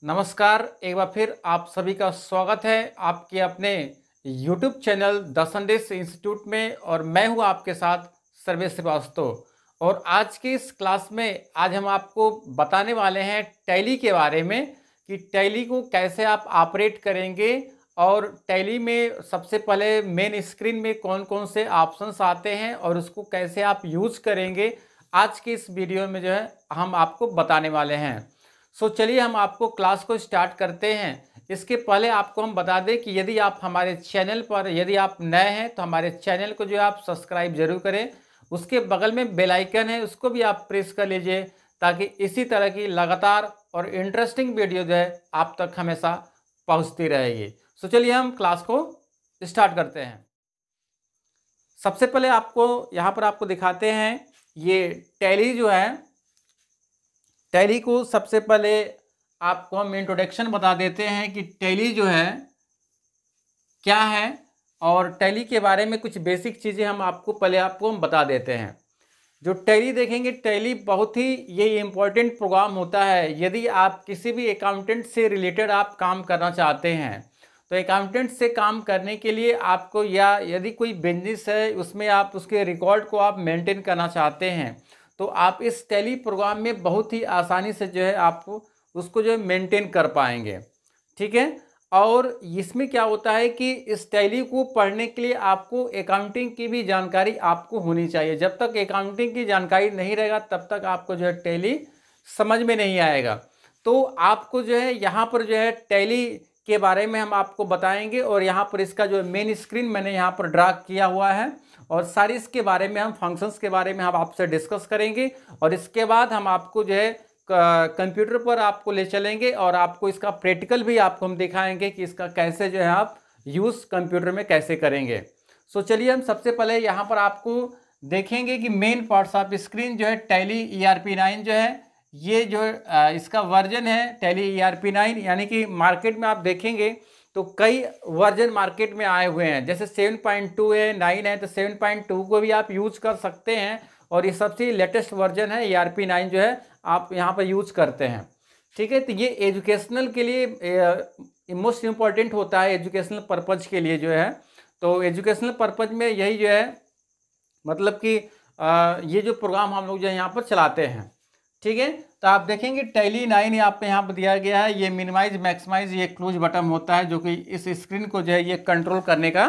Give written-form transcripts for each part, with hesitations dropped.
नमस्कार, एक बार फिर आप सभी का स्वागत है आपके अपने YouTube चैनल द संदेश इंस्टीट्यूट में। और मैं हूं आपके साथ सर्वेश श्रीवास्तव। और आज की इस क्लास में आज हम आपको बताने वाले हैं टैली के बारे में कि टैली को कैसे आप ऑपरेट करेंगे और टैली में सबसे पहले मेन स्क्रीन में कौन कौन से ऑप्शंस आते हैं और उसको कैसे आप यूज करेंगे। आज की इस वीडियो में जो है हम आपको बताने वाले हैं। चलिए हम आपको क्लास को स्टार्ट करते हैं। इसके पहले आपको हम बता दें कि यदि आप हमारे चैनल पर यदि आप नए हैं तो हमारे चैनल को जो है आप सब्सक्राइब जरूर करें। उसके बगल में बेल आइकन है, उसको भी आप प्रेस कर लीजिए ताकि इसी तरह की लगातार और इंटरेस्टिंग वीडियो जो है आप तक हमेशा पहुंचती रहेगी। चलिए हम क्लास को स्टार्ट करते हैं। सबसे पहले आपको यहाँ पर आपको दिखाते हैं ये टैली जो है। टैली को सबसे पहले आपको हम इंट्रोडक्शन बता देते हैं कि टैली जो है क्या है, और टैली के बारे में कुछ बेसिक चीज़ें हम आपको हम बता देते हैं। जो टैली देखेंगे, टैली बहुत ही ये इम्पोर्टेंट प्रोग्राम होता है। यदि आप किसी भी अकाउंटेंट से रिलेटेड आप काम करना चाहते हैं तो अकाउंटेंट से काम करने के लिए आपको, या यदि कोई बिजनेस है उसमें आप उसके रिकॉर्ड को आप मेंटेन करना चाहते हैं तो आप इस टैली प्रोग्राम में बहुत ही आसानी से जो है आपको उसको जो है मेंटेन कर पाएंगे। ठीक है। और इसमें क्या होता है कि इस टैली को पढ़ने के लिए आपको अकाउंटिंग की भी जानकारी आपको होनी चाहिए। जब तक अकाउंटिंग की जानकारी नहीं रहेगा तब तक आपको जो है टैली समझ में नहीं आएगा। तो आपको जो है यहाँ पर जो है टैली के बारे में हम आपको बताएंगे, और यहाँ पर इसका जो मेन स्क्रीन मैंने यहाँ पर ड्रा किया हुआ है और सारी इसके बारे में हम फंक्शंस के बारे में हम आपसे डिस्कस करेंगे। और इसके बाद हम आपको जो है कंप्यूटर पर आपको ले चलेंगे और आपको इसका प्रैक्टिकल भी आपको हम दिखाएंगे कि इसका कैसे जो है आप यूज़ कंप्यूटर में कैसे करेंगे। चलिए हम सबसे पहले यहाँ पर आपको देखेंगे कि मेन पार्ट्स ऑफ स्क्रीन जो है टैली ERP9 जो है, ये जो इसका वर्जन है टैली ERP9। यानी कि मार्केट में आप देखेंगे तो कई वर्जन मार्केट में आए हुए हैं, जैसे 7.2 है, 9 है, तो 7.2 को भी आप यूज कर सकते हैं। और ये सबसे लेटेस्ट वर्जन है ERP9 जो है आप यहाँ पर यूज करते हैं। ठीक है। तो ये एजुकेशनल के लिए मोस्ट इम्पॉर्टेंट होता है, एजुकेशनल पर्पज़ के लिए जो है। तो एजुकेशनल पर्पज़ में यही जो है मतलब कि ये जो प्रोग्राम हम लोग जो है यहाँ पर चलाते हैं। ठीक है। तो आप देखेंगे टैली 9 आप यहाँ पर दिया गया है। ये मिनिमाइज मैक्सिमाइज ये क्लोज बटन होता है जो कि इस स्क्रीन को जो है ये कंट्रोल करने का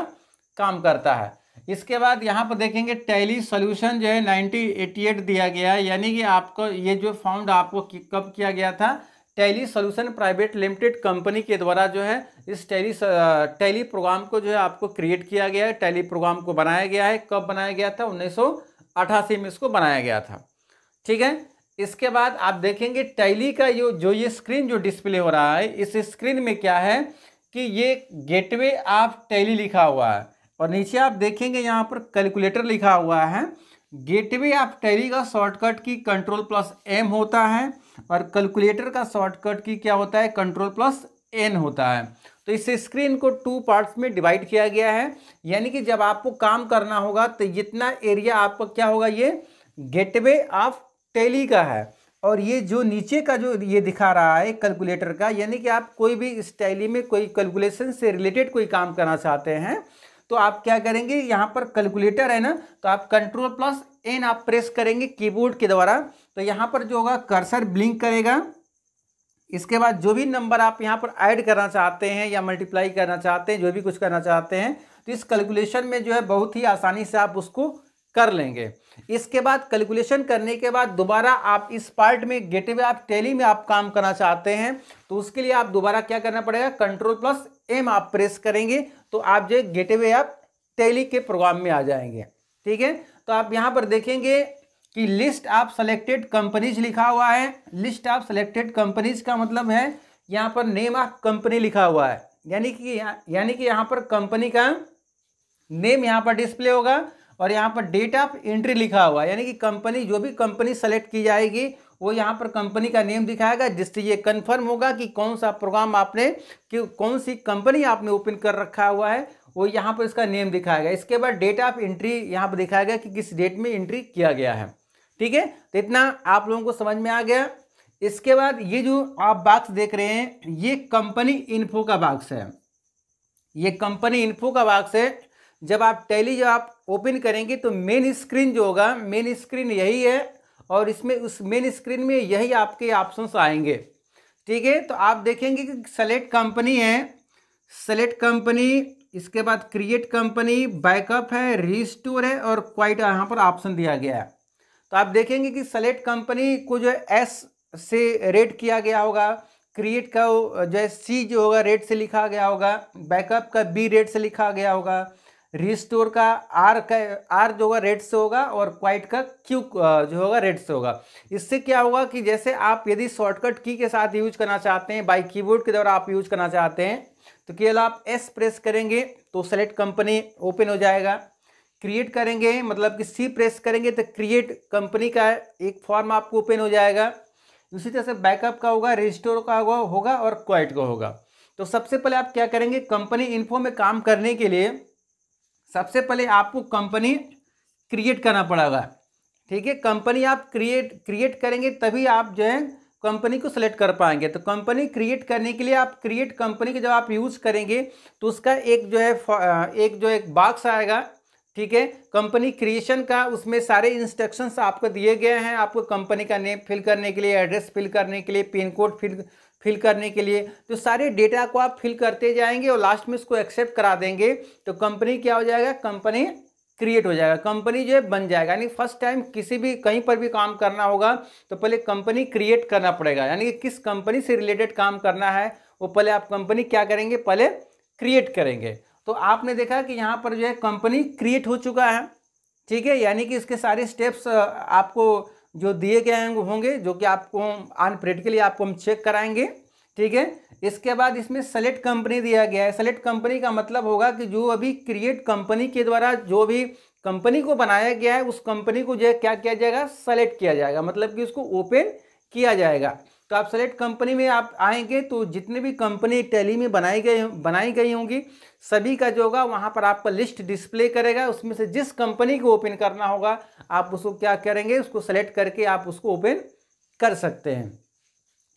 काम करता है। इसके बाद यहाँ पर देखेंगे टैली सॉल्यूशन जो है 1988 दिया गया है। यानी कि आपको ये जो फाउंड आपको कब किया गया था, tally solution private limited company के द्वारा जो है इस टैली प्रोग्राम को जो है आपको क्रिएट किया गया है। टैली प्रोग्राम को बनाया गया है। कब बनाया गया था? 1988 में इसको बनाया गया था। ठीक है। इसके बाद आप देखेंगे टैली का जो ये स्क्रीन जो डिस्प्ले हो रहा है, इस स्क्रीन में क्या है कि ये गेटवे ऑफ टैली लिखा हुआ है और नीचे आप देखेंगे यहाँ पर कैलकुलेटर लिखा हुआ है। गेटवे ऑफ टैली का शॉर्टकट की Ctrl+M होता है और कैलकुलेटर का शॉर्टकट की क्या होता है, Ctrl+N होता है। तो इस स्क्रीन को 2 पार्ट्स में डिवाइड किया गया है। यानी कि जब आपको काम करना होगा तो जितना एरिया आपका क्या होगा, ये गेटवे ऑफ टैली का है। और ये जो नीचे का जो ये दिखा रहा है कैलकुलेटर का, यानी कि आप कोई भी इस टैली में कोई कैलकुलेशन से रिलेटेड कोई काम करना चाहते हैं तो आप क्या करेंगे, यहाँ पर कैलकुलेटर है ना, तो आप Ctrl+N आप प्रेस करेंगे कीबोर्ड के द्वारा। तो यहाँ पर जो होगा कर्सर ब्लिंक करेगा। इसके बाद जो भी नंबर आप यहाँ पर ऐड करना चाहते हैं या मल्टीप्लाई करना चाहते हैं, जो भी कुछ करना चाहते हैं, तो इस कैलकुलेशन में जो है बहुत ही आसानी से आप उसको कर लेंगे। इसके बाद कैलकुलेशन करने के बाद दोबारा आप इस पार्ट में गेटवे ऑफ टैली में आप काम करना चाहते हैं तो उसके लिए आप दोबारा क्या करना पड़ेगा, Ctrl+M आप प्रेस करेंगे तो आप जो गेटवे ऑफ टैली के प्रोग्राम में आ जाएंगे। ठीक है। तो आप यहाँ पर देखेंगे कि लिस्ट ऑफ सेलेक्टेड कंपनीज लिखा हुआ है। लिस्ट ऑफ सेलेक्टेड कंपनीज का मतलब है यहाँ पर नेम ऑफ कंपनी लिखा हुआ है। यानी कि यहाँ पर कंपनी का नेम यहाँ पर डिस्प्ले होगा और यहाँ पर डेट ऑफ एंट्री लिखा हुआ है। यानी कि कंपनी, जो भी कंपनी सेलेक्ट की जाएगी वो यहाँ पर कंपनी का नेम दिखाएगा, जिससे ये कंफर्म होगा कि कौन सा प्रोग्राम आपने, कि कौन सी कंपनी आपने ओपन कर रखा हुआ है, वो यहाँ पर इसका नेम दिखाएगा। इसके बाद डेट ऑफ एंट्री यहाँ पर दिखाएगा कि किस डेट में एंट्री किया गया है। ठीक है। तो इतना आप लोगों को समझ में आ गया। इसके बाद ये जो आप बॉक्स देख रहे हैं ये कंपनी इन्फो का बॉक्स है। ये कंपनी इन्फो का बॉक्स है। जब आप टैली जब आप ओपन करेंगे तो मेन स्क्रीन जो होगा, मेन स्क्रीन यही है और इसमें उस मेन स्क्रीन में यही आपके ऑप्शंस आएंगे। ठीक है, तो आप देखेंगे कि सेलेक्ट कंपनी है, सेलेक्ट कंपनी, इसके बाद क्रिएट कंपनी, बैकअप है, रिस्टोर है और क्वाइट यहाँ पर ऑप्शन दिया गया है। तो आप देखेंगे कि सेलेक्ट कंपनी को जो है एस से रेट किया गया होगा, क्रिएट का जो है सी जो होगा रेट से लिखा गया होगा, बैकअप का बी रेट से लिखा गया होगा, रिस्टोर का आर जो होगा रेट से होगा और क्वाइट का क्यू जो होगा रेट से होगा। इससे क्या होगा कि जैसे आप यदि शॉर्टकट की के साथ यूज करना चाहते हैं, बाई कीबोर्ड के द्वारा आप यूज करना चाहते हैं, तो केवल आप एस प्रेस करेंगे तो सेलेक्ट कंपनी ओपन हो जाएगा। क्रिएट करेंगे मतलब कि सी प्रेस करेंगे तो क्रिएट कंपनी का एक फॉर्म आपको ओपन हो जाएगा। उसी तरह से बैकअप का होगा, रिस्टोर का होगा और क्वाइट का होगा। तो सबसे पहले आप क्या करेंगे, कंपनी इन्फो में काम करने के लिए सबसे पहले आपको कंपनी क्रिएट करना पड़ेगा। ठीक है, कंपनी आप क्रिएट करेंगे तभी आप जो है कंपनी को सिलेक्ट कर पाएंगे। तो कंपनी क्रिएट करने के लिए आप क्रिएट कंपनी के जब आप यूज़ करेंगे तो उसका एक जो है एक बॉक्स आएगा। ठीक है, कंपनी क्रिएशन का, उसमें सारे इंस्ट्रक्शंस आपको दिए गए हैं। आपको कंपनी का नेम फिल करने के लिए, एड्रेस फिल करने के लिए, पिन कोड फिल करने के लिए, तो सारे डेटा को आप फिल करते जाएंगे और लास्ट में इसको एक्सेप्ट करा देंगे तो कंपनी क्या हो जाएगा, कंपनी क्रिएट हो जाएगा, कंपनी जो है बन जाएगा। यानी फर्स्ट टाइम किसी भी कहीं पर भी काम करना होगा तो पहले कंपनी क्रिएट करना पड़ेगा। यानी कि किस कंपनी से रिलेटेड काम करना है वो पहले आप कंपनी क्या करेंगे, पहले क्रिएट करेंगे। तो आपने देखा कि यहाँ पर जो है कंपनी क्रिएट हो चुका है। ठीक है, यानी कि इसके सारे स्टेप्स आपको जो दिए गए हैं होंगे, जो कि आपको ऑन प्रैक्टिकली आपको हम चेक कराएंगे। ठीक है, इसके बाद इसमें सेलेक्ट कंपनी दिया गया है। सेलेक्ट कंपनी का मतलब होगा कि जो अभी क्रिएट कंपनी के द्वारा जो भी कंपनी को बनाया गया है उस कंपनी को जो है क्या किया जाएगा, सेलेक्ट किया जाएगा, मतलब कि उसको ओपन किया जाएगा। तो आप सेलेक्ट कंपनी में आप आएंगे तो जितने भी कंपनी टैली में बनाई गई होंगी सभी का जो होगा वहाँ पर आपका लिस्ट डिस्प्ले करेगा। उसमें से जिस कंपनी को ओपन करना होगा आप उसको क्या करेंगे, उसको सेलेक्ट करके आप उसको ओपन कर सकते हैं।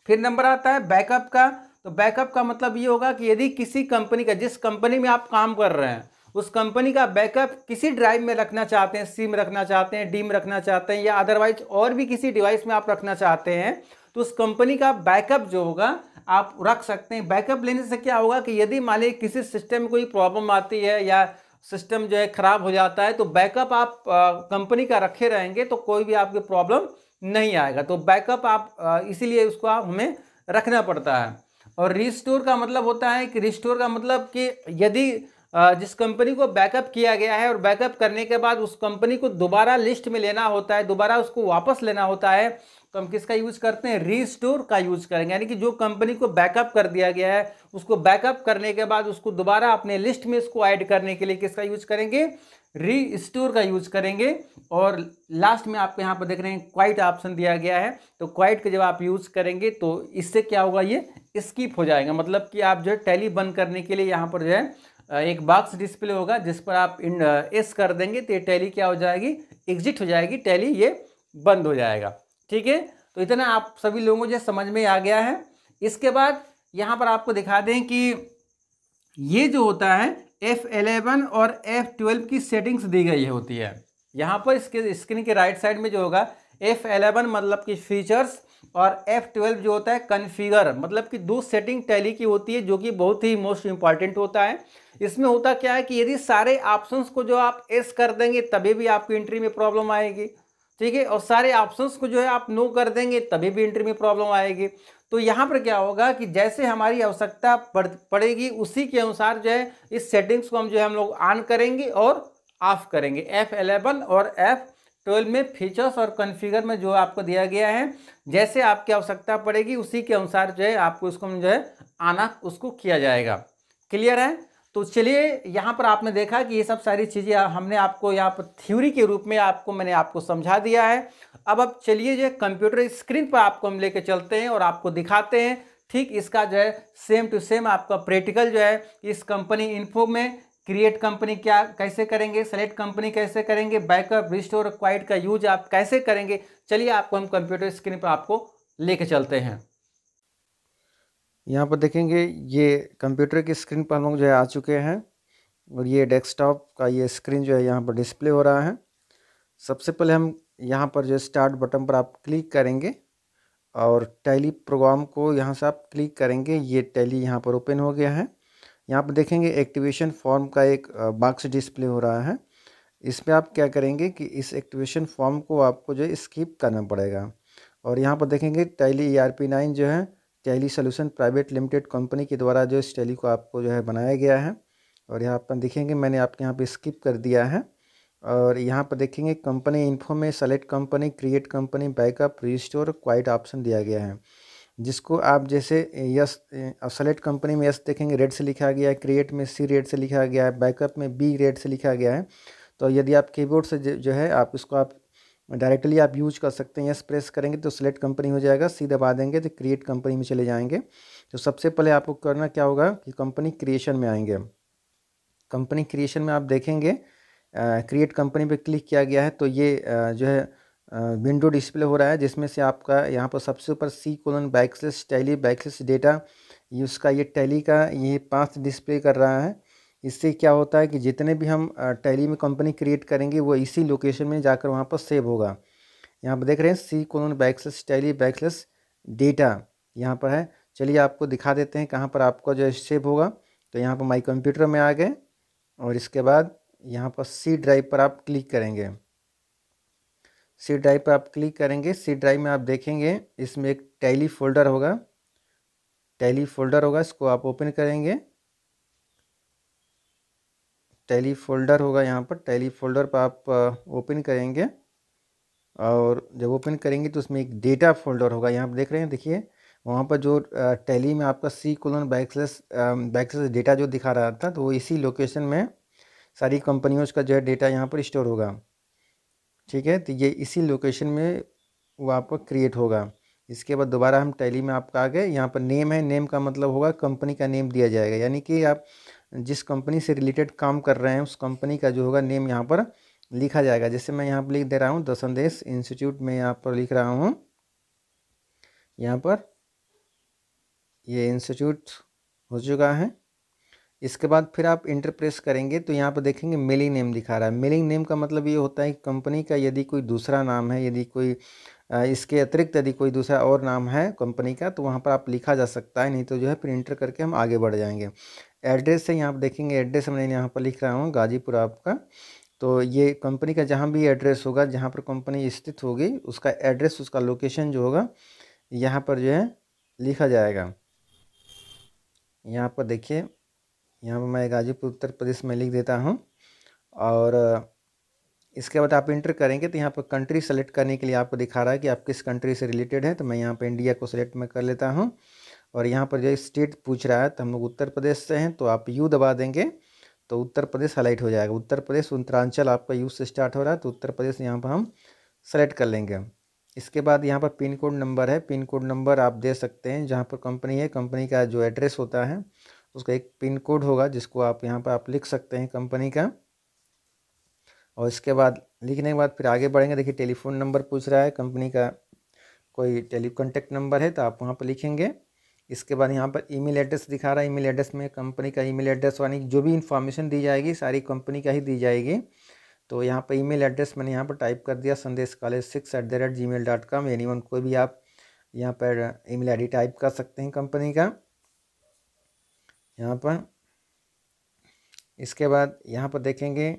फिर नंबर आता है बैकअप का। तो बैकअप का मतलब ये होगा कि यदि किसी कंपनी का, जिस कंपनी में आप काम कर रहे हैं उस कंपनी का बैकअप किसी ड्राइव में रखना चाहते हैं, सी में रखना चाहते हैं, डी में रखना चाहते हैं या अदरवाइज और भी किसी डिवाइस में आप रखना चाहते हैं तो उस कंपनी का बैकअप जो होगा आप रख सकते हैं। बैकअप लेने से क्या होगा कि यदि मान लीजिए किसी सिस्टम में कोई प्रॉब्लम आती है या सिस्टम जो है खराब हो जाता है तो बैकअप आप कंपनी का रखे रहेंगे तो कोई भी आपकी प्रॉब्लम नहीं आएगा। तो बैकअप आप इसीलिए उसको आप हमें रखना पड़ता है। और रिस्टोर का मतलब होता है कि रिस्टोर का मतलब कि यदि जिस कंपनी को बैकअप किया गया है और बैकअप करने के बाद उस कंपनी को दोबारा लिस्ट में लेना होता है, दोबारा उसको वापस लेना होता है तो हम किसका यूज करते हैं, रीस्टोर का यूज करेंगे। यानी कि जो कंपनी को बैकअप कर दिया गया है उसको बैकअप करने के बाद उसको दोबारा अपने लिस्ट में इसको ऐड करने के लिए किसका यूज करेंगे, रीस्टोर का यूज करेंगे। और लास्ट में आपको यहाँ पर देख रहे हैं क्वाइट ऑप्शन दिया गया है। तो क्वाइट का जब आप यूज करेंगे तो इससे क्या होगा, ये स्किप हो जाएगा। मतलब कि आप जो है टैली बंद करने के लिए यहाँ पर जो है एक बॉक्स डिस्प्ले होगा जिस पर आप एस कर देंगे तो ये टैली क्या हो जाएगी, एग्जिट हो जाएगी, टैली ये बंद हो जाएगा। ठीक है, तो इतना आप सभी लोगों को समझ में आ गया है। इसके बाद यहाँ पर आपको दिखा दें कि ये जो होता है F11 और F12 की सेटिंग्स दी गई होती है। यहाँ पर इसके स्क्रीन के राइट साइड में जो होगा F11 मतलब कि फीचर्स और F12 जो होता है कॉन्फ़िगर, मतलब कि दो सेटिंग टैली की होती है जो कि बहुत ही मोस्ट इंपॉर्टेंट होता है। इसमें होता क्या है कि यदि सारे ऑप्शंस को जो आप एस कर देंगे तभी भी आपकी एंट्री में प्रॉब्लम आएगी। ठीक है, और सारे ऑप्शंस को जो है आप नो कर देंगे तभी भी एंट्री में प्रॉब्लम आएगी। तो यहाँ पर क्या होगा कि जैसे हमारी आवश्यकता पड़ेगी उसी के अनुसार जो है इस सेटिंग्स को हम लोग ऑन करेंगे और ऑफ करेंगे। F11 और F12 में फीचर्स और कॉन्फ़िगर में जो आपको दिया गया है जैसे आपकी आवश्यकता पड़ेगी उसी के अनुसार जो है आपको इसको जो है आना उसको किया जाएगा। क्लियर है? तो चलिए यहाँ पर आपने देखा कि ये सब सारी चीज़ें हमने आपको यहाँ पर थ्योरी के रूप में मैंने आपको समझा दिया है। अब चलिए जो है कंप्यूटर स्क्रीन पर आपको हम लेके चलते हैं और आपको दिखाते हैं ठीक इसका जो है सेम टू सेम आपका प्रैक्टिकल जो है इस कंपनी इन्फो में क्रिएट कंपनी क्या कैसे करेंगे, सेलेक्ट कंपनी कैसे करेंगे, बैकअप, रिस्टोर, क्वाइट का यूज आप कैसे करेंगे। चलिए आपको हम कंप्यूटर स्क्रीन पर आपको लेके चलते हैं। यहाँ पर देखेंगे ये कंप्यूटर की स्क्रीन पर हम लोग जो है आ चुके हैं और ये डेस्कटॉप का ये स्क्रीन जो है यहाँ पर डिस्प्ले हो रहा है। सबसे पहले हम यहाँ पर जो स्टार्ट बटन पर आप क्लिक करेंगे और टैली प्रोग्राम को यहाँ से आप क्लिक करेंगे। ये टैली यहाँ पर ओपन हो गया है। यहाँ पर देखेंगे एक्टिवेशन फॉर्म का एक बॉक्स डिस्प्ले हो रहा है। इसमें आप क्या करेंगे कि इस एक्टिवेशन फॉर्म को आपको जो है स्किप करना पड़ेगा। और यहाँ पर देखेंगे टैली ERP9 जो है tally solution private limited company के द्वारा जो इस टैली को आपको जो है बनाया गया है। और यहाँ पर देखेंगे मैंने आपके यहाँ पे स्किप कर दिया है। और यहाँ पर देखेंगे कंपनी इन्फो में select company, create company, backup, restore, quite option दिया गया है, जिसको आप जैसे यस सेलेक्ट कंपनी में यस देखेंगे रेड से लिखा गया है, क्रिएट में सी रेड से लिखा गया है, बैकअप में बी रेड से लिखा गया है। तो यदि आप कीबोर्ड से जो है आप इसको आप डायरेक्टली आप यूज कर सकते हैं। यस प्रेस करेंगे तो सेलेक्ट कंपनी हो जाएगा, सी दबा देंगे तो क्रिएट कंपनी में चले जाएंगे। तो सबसे पहले आपको करना क्या होगा कि कंपनी क्रिएशन में आएंगे। कंपनी क्रिएशन में आप देखेंगे क्रिएट कंपनी पे क्लिक किया गया है तो ये जो है विंडो डिस्प्ले हो रहा है, जिसमें से आपका यहाँ पर सबसे ऊपर C:\बैकस्लैश टैली बैकस्लैश डेटा उसका ये टैली का ये 5 डिस्प्ले कर रहा है। इससे क्या होता है कि जितने भी हम टैली में कंपनी क्रिएट करेंगे वो इसी लोकेशन में जाकर वहाँ पर सेव होगा। यहाँ पर देख रहे हैं C:\बैकस्लैश टैली बैकस्लैश डेटा यहाँ पर है। चलिए आपको दिखा देते हैं कहाँ पर आपका जो है सेव होगा। तो यहाँ पर माई कंप्यूटर में आ गए और इसके बाद यहाँ पर सी ड्राइव पर आप क्लिक करेंगे। सी ड्राइव पर आप क्लिक करेंगे। सी ड्राइव में आप देखेंगे इसमें एक टैली फोल्डर होगा, टैली फोल्डर होगा, इसको आप ओपन करेंगे। टैली फोल्डर होगा यहाँ पर, टैली फोल्डर पर आप ओपन करेंगे और जब ओपन करेंगे तो उसमें एक डेटा फोल्डर होगा। यहाँ पर देख रहे हैं, देखिए वहाँ पर जो टैली में आपका C:\बैकस्लैश डेटा जो दिखा रहा था तो वो इसी लोकेशन में सारी कंपनियों का जो है डेटा यहाँ पर स्टोर होगा। ठीक है, तो ये इसी लोकेशन में वो आपका क्रिएट होगा। इसके बाद दोबारा हम टैली में आपका आ गए। यहाँ पर नेम है, नेम का मतलब होगा कंपनी का नेम दिया जाएगा, यानी कि आप जिस कंपनी से रिलेटेड काम कर रहे हैं उस कंपनी का जो होगा नेम यहाँ पर लिखा जाएगा। जैसे मैं यहाँ पर लिख दे रहा हूँ द संदेश इंस्टीट्यूट में, यहाँ पर लिख रहा हूँ, यहाँ पर ये इंस्टीट्यूट हो चुका है। इसके बाद फिर आप इंटर प्रेस करेंगे तो यहाँ पर देखेंगे मेलिंग नेम दिखा रहा है। मेलिंग नेम का मतलब ये होता है कि कंपनी का यदि कोई दूसरा नाम है, यदि कोई इसके अतिरिक्त यदि कोई दूसरा और नाम है कंपनी का तो वहाँ पर आप लिखा जा सकता है, नहीं तो जो है फिर इंटर करके हम आगे बढ़ जाएंगे। एड्रेस से यहाँ पर देखेंगे, एड्रेस मैं यहाँ पर लिख रहा हूँ गाजीपुर आपका। तो ये कंपनी का जहाँ भी एड्रेस होगा, जहाँ पर कंपनी स्थित होगी उसका एड्रेस, उसका लोकेशन जो होगा यहाँ पर जो है लिखा जाएगा। यहाँ पर देखिए, यहाँ पर मैं गाजीपुर उत्तर प्रदेश में लिख देता हूँ और इसके बाद आप इंटर करेंगे तो यहाँ पर कंट्री सेलेक्ट करने के लिए आपको दिखा रहा है कि आप किस कंट्री से रिलेटेड है। तो मैं यहाँ पर इंडिया को सिलेक्ट मैं कर लेता हूँ और यहाँ पर जो स्टेट पूछ रहा है तो हम लोग उत्तर प्रदेश से हैं तो आप यू दबा देंगे तो उत्तर प्रदेश हाईलाइट हो जाएगा। उत्तर प्रदेश उत्तरांचल आपका यू से स्टार्ट हो रहा है तो उत्तर प्रदेश यहाँ पर हम सेलेक्ट कर लेंगे। इसके बाद यहाँ पर पिन कोड नंबर है, पिन कोड नंबर आप दे सकते हैं। जहाँ पर कंपनी है, कंपनी का जो एड्रेस होता है उसका एक पिन कोड होगा जिसको आप यहाँ पर आप लिख सकते हैं कंपनी का। और इसके बाद लिखने के बाद फिर आगे बढ़ेंगे। देखिए टेलीफोन नंबर पूछ रहा है, कंपनी का कोई कॉन्टैक्ट नंबर है तो आप वहाँ पर लिखेंगे। इसके बाद यहाँ पर ईमेल एड्रेस दिखा रहा है, ईमेल एड्रेस में कंपनी का ईमेल एड्रेस, यानी जो भी इन्फॉर्मेशन दी जाएगी सारी कंपनी का ही दी जाएगी। तो यहाँ पर ईमेल एड्रेस मैंने यहाँ पर टाइप कर दिया sandesh college6@gmail.com। एनीवन कोई भी आप यहाँ पर ईमेल आईडी टाइप कर सकते हैं कंपनी का यहाँ पर। इसके बाद यहाँ पर देखेंगे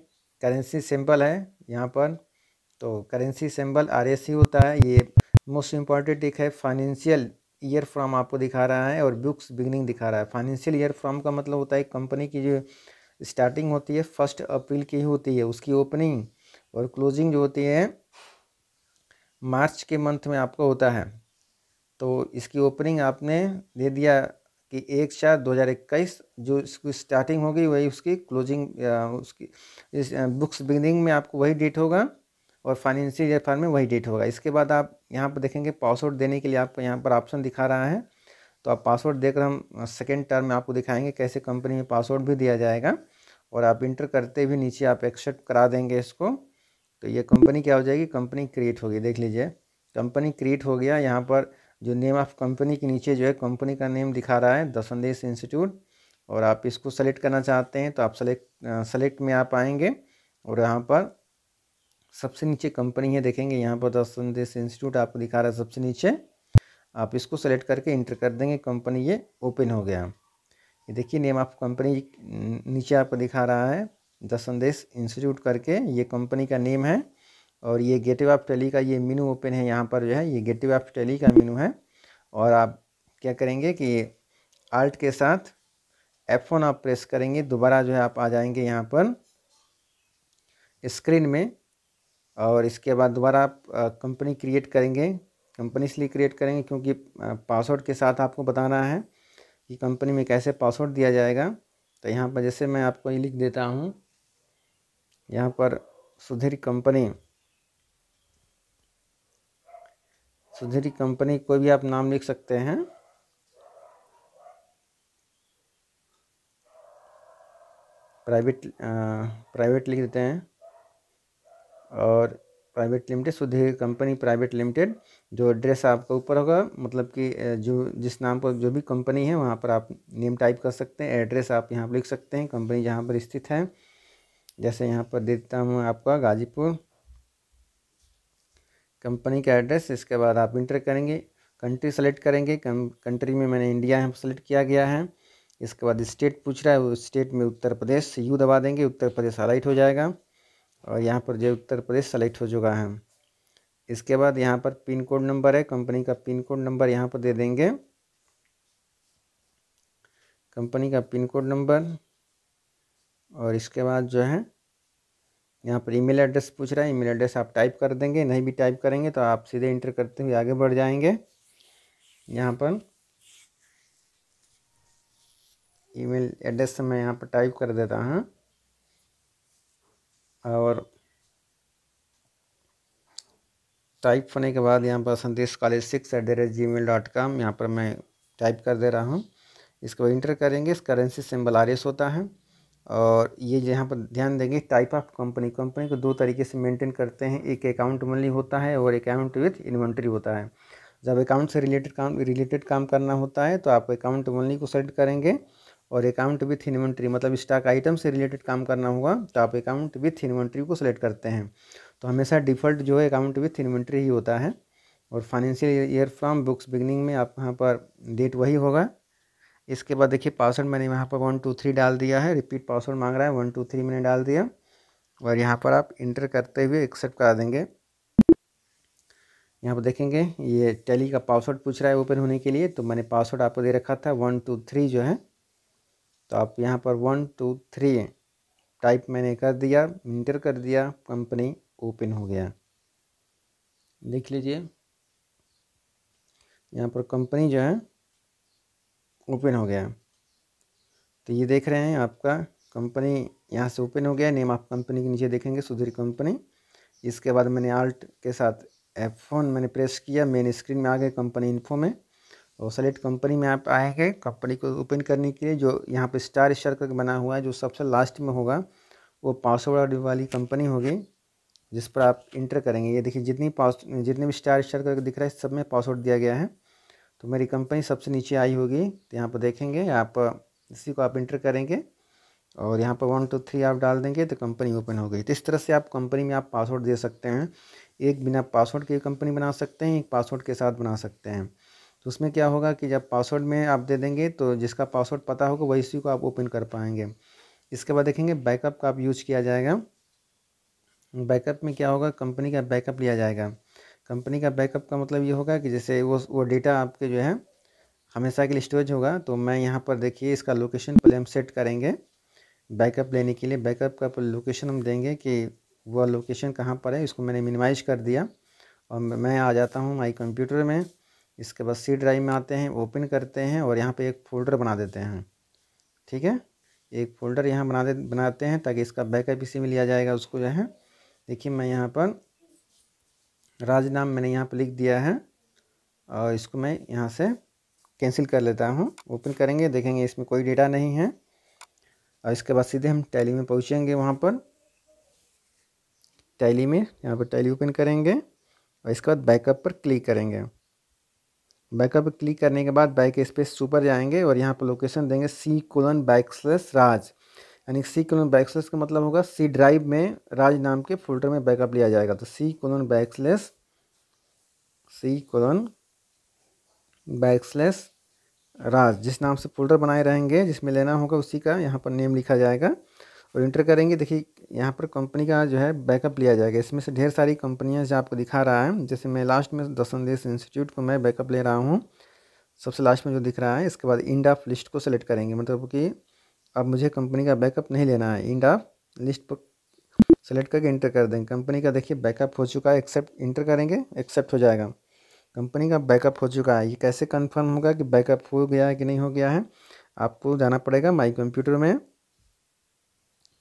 करेंसी सिंबल है यहाँ पर, तो करेंसी सिंबल RSC होता है। ये मोस्ट इम्पॉर्टेंट एक है। फाइनेंशियल ईयर फ्रॉम आपको दिखा रहा है और बुक्स बिगनिंग दिखा रहा है। फाइनेंशियल ईयर फ्रॉम का मतलब होता है कंपनी की जो स्टार्टिंग होती है 1 अप्रैल की ही होती है, उसकी ओपनिंग और क्लोजिंग जो होती है मार्च के मंथ में आपको होता है। तो इसकी ओपनिंग आपने दे दिया कि 1/4/2021, जो इसकी स्टार्टिंग होगी वही उसकी क्लोजिंग उसकी इस बुक्स बिगनिंग में आपको वही डेट होगा और फाइनेंशियल ईयर फॉर्म में वही डेट होगा। इसके बाद आप यहाँ पर देखेंगे पासवर्ड देने के लिए आपको यहाँ पर ऑप्शन दिखा रहा है, तो आप पासवर्ड देकर हम सेकेंड टर्म में आपको दिखाएंगे कैसे कंपनी में पासवर्ड भी दिया जाएगा। और आप इंटर करते भी नीचे आप एक्सेप्ट करा देंगे इसको, तो ये कंपनी क्या हो जाएगी, कंपनी क्रिएट होगी। देख लीजिए कंपनी क्रिएट हो गया। यहाँ पर जो नेम ऑफ़ कंपनी के नीचे जो है कंपनी का नेम दिखा रहा है द संदेश इंस्टीट्यूट, और आप इसको सेलेक्ट करना चाहते हैं तो आप सेलेक्ट में आप आएंगे और यहाँ पर सबसे नीचे कंपनी है, देखेंगे यहाँ पर द संदेश इंस्टीट्यूट आपको दिखा रहा है सबसे नीचे। आप इसको सेलेक्ट करके इंटर कर देंगे, कंपनी ये ओपन हो गया। ये देखिए नेम ऑफ़ कंपनी नीचे आपको दिखा रहा है द संदेश इंस्टीट्यूट करके, ये कंपनी का नेम है। और ये गेटवे ऑफ टेली का ये मेनू ओपन है, यहाँ पर जो है ये गेटवे ऑफ टेली का मेनू है। और आप क्या करेंगे कि आल्ट के साथ F1 आप प्रेस करेंगे, दोबारा जो है आप आ जाएंगे यहाँ पर स्क्रीन में। और इसके बाद दोबारा आप कंपनी क्रिएट करेंगे। कंपनी इसलिए क्रिएट करेंगे क्योंकि पासवर्ड के साथ आपको बताना है कि कंपनी में कैसे पासवर्ड दिया जाएगा। तो यहाँ पर जैसे मैं आपको ये लिख देता हूँ, यहाँ पर सुधीर कंपनी कोई भी आप नाम लिख सकते हैं। प्राइवेट लिख देते हैं, और private limited, Sudhir company private limited. जो एड्रेस आपका ऊपर होगा, मतलब कि जो जिस नाम पर जो भी कंपनी है वहाँ पर आप नेम टाइप कर सकते हैं, एड्रेस आप यहाँ पर लिख सकते हैं, कंपनी जहाँ पर स्थित है। जैसे यहाँ पर देता हूँ आपका गाजीपुर कंपनी का एड्रेस। इसके बाद आप इंटर करेंगे, कंट्री सेलेक्ट करेंगे, कंट्री में मैंने इंडिया यहाँ पर सेलेक्ट किया गया है। इसके बाद स्टेट पूछ रहा है, वो स्टेट में उत्तर प्रदेश, यू दबा देंगे, उत्तर प्रदेश हाईलाइट हो जाएगा और यहाँ पर जो उत्तर प्रदेश सेलेक्ट हो चुका है। इसके बाद यहाँ पर पिन कोड नंबर है, कंपनी का पिन कोड नंबर यहाँ पर दे देंगे, कंपनी का पिन कोड नंबर। और इसके बाद जो है यहाँ पर ईमेल एड्रेस पूछ रहा है, ईमेल एड्रेस आप टाइप कर देंगे, नहीं भी टाइप करेंगे तो आप सीधे इंटर करते हुए आगे बढ़ जाएंगे। यहाँ पर ईमेल एड्रेस मैं यहाँ पर टाइप कर देता हूँ, और टाइप होने के बाद यहाँ पर संदेश कॉलेज 6@gmail.com यहाँ पर मैं टाइप कर दे रहा हूँ। इसको इंटर करेंगे, इस करेंसी सिंबल RS होता है। और ये यहाँ पर ध्यान देंगे टाइप ऑफ कंपनी को दो तरीके से मेंटेन करते हैं, एक अकाउंट ओनली होता है और अकाउंट विथ इन्वेंट्री होता है। जब अकाउंट से रिलेटेड काम करना होता है तो आप अकाउंट ओनली को सेलेक्ट करेंगे, और अकाउंट विथ इन्वेंट्री मतलब स्टॉक आइटम से रिलेटेड काम करना होगा तो आप अकाउंट विथ इन्वेंट्री को सेलेक्ट करते हैं। तो हमेशा डिफ़ॉल्ट जो है अकाउंट विथ इन्वेंट्री ही होता है। और financial year from books beginning में आप यहाँ पर डेट वही होगा। इसके बाद देखिए पासवर्ड मैंने यहाँ पर 1 2 3 डाल दिया है, रिपीट पासवर्ड मांग रहा है, 1 2 3 मैंने डाल दिया। और यहाँ पर आप इंटर करते हुए एक्सेप्ट करा देंगे। यहाँ पर देखेंगे ये टैली का पासवर्ड पूछ रहा है ओपन होने के लिए, तो मैंने पासवर्ड आपको दे रखा था 1 2 3 जो है। तो आप यहाँ पर 1 2 3 टाइप मैंने कर दिया, इंटर कर दिया, कंपनी ओपन हो गया। देख लीजिए यहाँ पर कंपनी जो है ओपन हो गया। तो ये देख रहे हैं आपका कंपनी यहाँ से ओपन हो गया। नेम ऑफ कंपनी के नीचे देखेंगे सुधीर कंपनी। इसके बाद मैंने आल्ट के साथ F1 मैंने प्रेस किया, मेन स्क्रीन में आ गए कंपनी इन्फो में, और सेलेक्ट कंपनी में आप आएंगे। कंपनी को ओपन करने के लिए जो यहाँ पे स्टार करके बना हुआ है, जो सबसे लास्ट में होगा वो पासवर्ड वाली कंपनी होगी जिस पर आप इंटर करेंगे। ये देखिए जितने भी स्टार करके दिख रहा है सब में पासवर्ड दिया गया है, तो मेरी कंपनी सबसे नीचे आई होगी। तो यहाँ पर देखेंगे आप इसी को आप इंटर करेंगे और यहाँ पर 1 2 3 आप डाल देंगे तो कंपनी ओपन हो गई। तो इस तरह से आप कंपनी में आप पासवर्ड दे सकते हैं। एक बिना पासवर्ड के कंपनी बना सकते हैं, एक पासवर्ड के साथ बना सकते हैं। तो उसमें क्या होगा कि जब पासवर्ड में आप दे देंगे तो जिसका पासवर्ड पता होगा वही इसी को आप ओपन कर पाएंगे। इसके बाद देखेंगे बैकअप का आप यूज किया जाएगा। बैकअप में क्या होगा, कंपनी का बैकअप लिया जाएगा। कंपनी का बैकअप का मतलब ये होगा कि जैसे वो डेटा आपके जो है हमेशा के लिए स्टोरेज होगा। तो मैं यहाँ पर देखिए इसका लोकेशन पहले हम सेट करेंगे बैकअप लेने के लिए। बैकअप का लोकेशन हम देंगे कि वह लोकेशन कहाँ पर है। इसको मैंने मिनिमाइज कर दिया और मैं आ जाता हूँ माई कंप्यूटर में। इसके बाद सी ड्राइव में आते हैं, ओपन करते हैं और यहाँ पे एक फ़ोल्डर बना देते हैं। ठीक है, एक फ़ोल्डर यहाँ बनाते हैं ताकि इसका बैकअप इसी में लिया जाएगा। उसको जो है देखिए मैं यहाँ पर राज नाम मैंने यहाँ पर लिख दिया है और इसको मैं यहाँ से कैंसिल कर लेता हूँ। ओपन करेंगे, देखेंगे इसमें कोई डेटा नहीं है। और इसके बाद सीधे हम टैली में पहुँचेंगे। वहाँ पर टैली में यहाँ पर टैली ओपन करेंगे और इसके बाद बैकअप पर क्लिक करेंगे। बैकअप पे क्लिक करने के बाद बैक स्पेस सुपर जाएंगे और यहाँ पर लोकेशन देंगे C:\राज, यानी C:\, का मतलब होगा C ड्राइव में राज नाम के फोल्डर में बैकअप लिया जाएगा। तो C:\राज जिस नाम से फोल्डर बनाए रहेंगे, जिसमें लेना होगा उसी का यहाँ पर नेम लिखा जाएगा और इंटर करेंगे। देखिए यहाँ पर कंपनी का जो है बैकअप लिया जाएगा। इसमें से ढेर सारी कंपनियाँ जो आपको दिखा रहा है, जैसे मैं लास्ट में द संदेश इंस्टीट्यूट को मैं बैकअप ले रहा हूँ, सबसे लास्ट में जो दिख रहा है। इसके बाद इंड ऑफ लिस्ट को सेलेक्ट करेंगे, मतलब कि अब मुझे कंपनी का बैकअप नहीं लेना है। इंड ऑफ लिस्ट पर सेलेक्ट करके इंटर कर देंगे। कंपनी का देखिए बैकअप हो चुका है, एक्सेप्ट इंटर करेंगे, एक्सेप्ट हो जाएगा। कंपनी का बैकअप हो चुका है। ये कैसे कंफर्म होगा कि बैकअप हो गया है कि नहीं हो गया है? आपको जाना पड़ेगा माई कंप्यूटर में,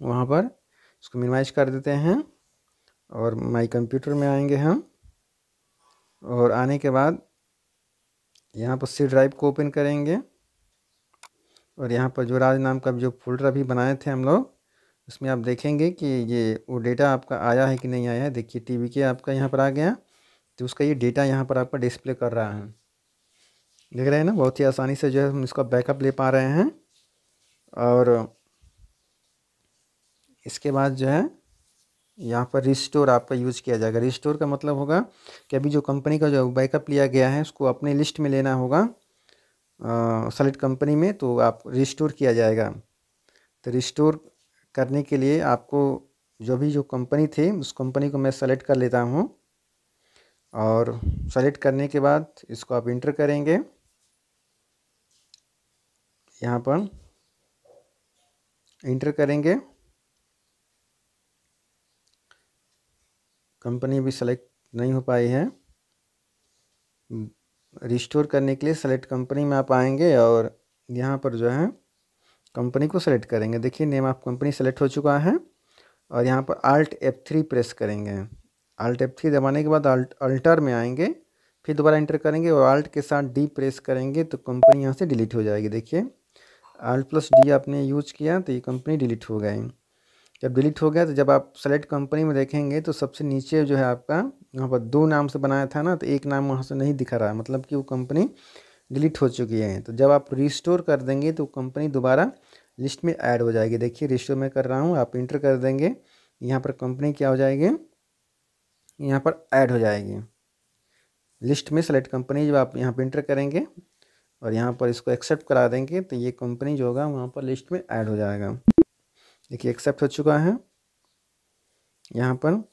वहाँ पर इसको मिनिमाइज कर देते हैं और माई कंप्यूटर में आएंगे हम, और आने के बाद यहाँ पर C ड्राइव को ओपन करेंगे और यहाँ पर जो राज नाम का जो फोल्डर अभी बनाए थे हम लोग, उसमें आप देखेंगे कि ये वो डेटा आपका आया है कि नहीं आया है। देखिए TVK आपका यहाँ पर आ गया, तो उसका ये डेटा यहाँ पर आपका डिस्प्ले कर रहा है। देख रहे हैं ना, बहुत ही आसानी से जो है हम इसका बैकअप ले पा रहे हैं। और इसके बाद जो है यहाँ पर रिस्टोर आपका यूज़ किया जाएगा। रिस्टोर का मतलब होगा कि अभी जो कंपनी का जो बैकअप लिया गया है उसको अपने लिस्ट में लेना होगा सेलेक्ट कंपनी में, तो आप रिस्टोर किया जाएगा। तो रिस्टोर करने के लिए आपको जो कंपनी थी उस कंपनी को मैं सेलेक्ट कर लेता हूँ, और सेलेक्ट करने के बाद इसको आप इंटर करेंगे। यहाँ पर इंटर करेंगे, कंपनी भी सेलेक्ट नहीं हो पाई है। रिस्टोर करने के लिए सेलेक्ट कंपनी में आप आएंगे और यहाँ पर जो है कंपनी को सेलेक्ट करेंगे। देखिए नेम ऑफ कंपनी सेलेक्ट हो चुका है और यहाँ पर Alt F3 प्रेस करेंगे। Alt F3 दबाने के बाद अल्टर में आएंगे, फिर दोबारा इंटर करेंगे और Alt के साथ D प्रेस करेंगे तो कंपनी यहाँ से डिलीट हो जाएगी। देखिए Alt+D आपने यूज किया तो ये कंपनी डिलीट हो गई। जब डिलीट हो गया तो जब आप सेलेक्ट कंपनी में देखेंगे तो सबसे नीचे जो है आपका यहाँ पर 2 नाम से बनाया था ना, तो एक नाम वहाँ से नहीं दिखा रहा है, मतलब कि वो कंपनी डिलीट हो चुकी है। तो जब आप रिस्टोर कर देंगे तो कंपनी दोबारा लिस्ट में ऐड हो जाएगी। देखिए रिस्टोर मैं कर रहा हूँ, आप इंटर कर देंगे, यहाँ पर कंपनी क्या हो जाएगी, यहाँ पर ऐड हो जाएगी लिस्ट में। सेलेक्ट कंपनी जब आप यहाँ पर इंटर करेंगे और यहाँ पर इसको एक्सेप्ट करा देंगे तो ये कंपनी जो होगा वहाँ पर लिस्ट में ऐड हो जाएगा। देखिए एक्सेप्ट हो चुका है। यहाँ पर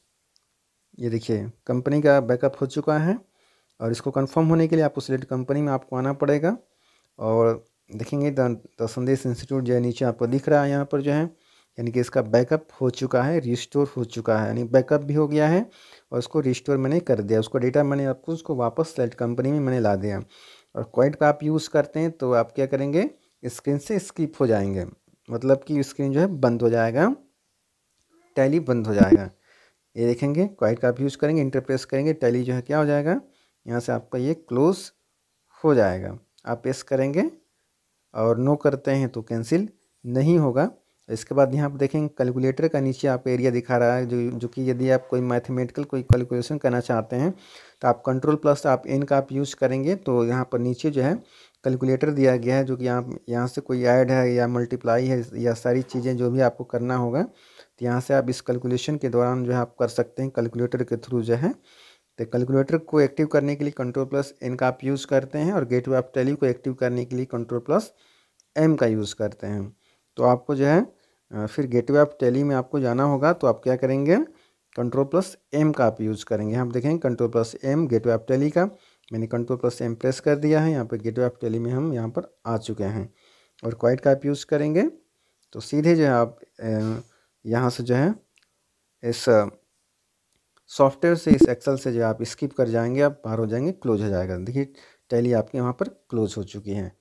ये देखिए कंपनी का बैकअप हो चुका है, और इसको कंफर्म होने के लिए आपको सिलेक्ट कंपनी में आपको आना पड़ेगा और देखेंगे द संदेश इंस्टीट्यूट जो है नीचे आपको दिख रहा है यहाँ पर जो है, यानी कि इसका बैकअप हो चुका है, रिस्टोर हो चुका है, यानी बैकअप भी हो गया है और उसको रिस्टोर मैंने कर दिया। उसको डेटा मैंने आपको उसको वापस सेलेक्ट कंपनी में मैंने ला दिया। और क्वाइट का आप यूज़ करते हैं तो आप क्या करेंगे, स्क्रीन से स्किप हो जाएंगे, मतलब कि स्क्रीन जो है बंद हो जाएगा, टैली बंद हो जाएगा। ये देखेंगे क्वाइट का आप यूज़ करेंगे, इंटर प्रेस करेंगे, टैली जो है क्या हो जाएगा, यहाँ से आपका ये क्लोज हो जाएगा। आप प्रेस करेंगे और नो करते हैं तो कैंसिल नहीं होगा। इसके बाद यहाँ पर देखेंगे कैलकुलेटर का नीचे आपको एरिया दिखा रहा है, जो कि यदि आप कोई मैथमेटिकल कोई कैलकुलेशन करना चाहते हैं तो आप कंट्रोल+ आप एन का आप यूज़ करेंगे तो यहाँ पर नीचे जो है कैलकुलेटर दिया गया है, जो कि यहाँ से कोई ऐड है या मल्टीप्लाई है या सारी चीज़ें जो भी आपको करना होगा तो यहाँ से आप इस कैलकुलेशन के दौरान जो है आप कर सकते हैं कैलकुलेटर के थ्रू जो है। तो कैलकुलेटर को एक्टिव करने के लिए कंट्रोल+N का आप यूज़ करते हैं और गेटवे ऑफ टैली को एक्टिव करने के लिए कंट्रोल+M का यूज़ करते हैं। तो आपको जो है फिर गेटवे ऑफ टैली में आपको जाना होगा तो आप क्या करेंगे, कंट्रोल+M का आप यूज़ करेंगे। हम देखेंगे कंट्रोल+M गेटवे ऑफ टैली का, मैंने कंट्रोल+M प्रेस कर दिया है। यहाँ पर गेटवे ऑफ टैली में हम यहाँ पर आ चुके हैं और क्वाइट का आप यूज़ करेंगे तो सीधे जो है आप यहाँ से जो है इस सॉफ्टवेयर से, इस एक्सेल से जो आप स्किप कर जाएंगे, आप बाहर हो जाएंगे, क्लोज हो जाएगा। देखिए टैली आपके वहाँ पर क्लोज हो चुकी है।